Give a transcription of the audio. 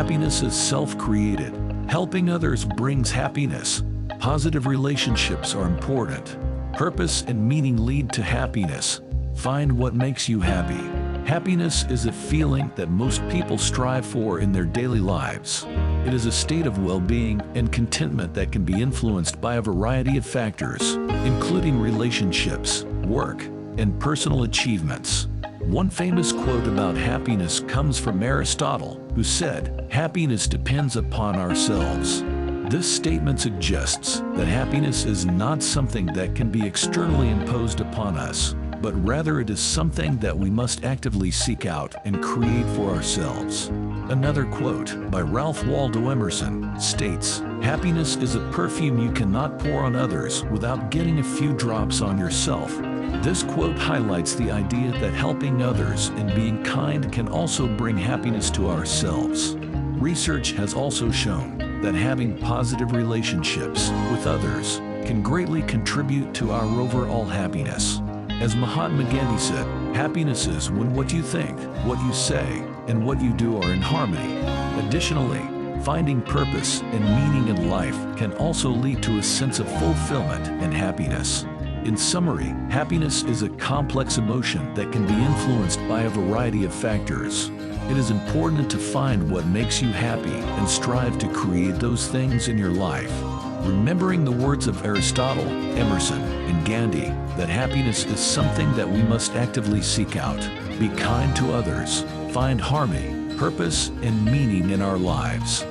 Happiness is self-created. Helping others brings happiness. Positive relationships are important. Purpose and meaning lead to happiness. Find what makes you happy. Happiness is a feeling that most people strive for in their daily lives. It is a state of well-being and contentment that can be influenced by a variety of factors, including relationships, work, and personal achievements. One famous quote about happiness comes from Aristotle, who said, "Happiness depends upon ourselves." This statement suggests that happiness is not something that can be externally imposed upon us, but rather it is something that we must actively seek out and create for ourselves. Another quote by Ralph Waldo Emerson states, "Happiness is a perfume you cannot pour on others without getting a few drops on yourself." This quote highlights the idea that helping others and being kind can also bring happiness to ourselves. Research has also shown that having positive relationships with others can greatly contribute to our overall happiness. As Mahatma Gandhi said, happiness is when what you think, what you say, and what you do are in harmony. Additionally, finding purpose and meaning in life can also lead to a sense of fulfillment and happiness. In summary, happiness is a complex emotion that can be influenced by a variety of factors. It is important to find what makes you happy and strive to create those things in your life. Remembering the words of Aristotle, Emerson, and Gandhi, that happiness is something that we must actively seek out. Be kind to others, find harmony, purpose, and meaning in our lives.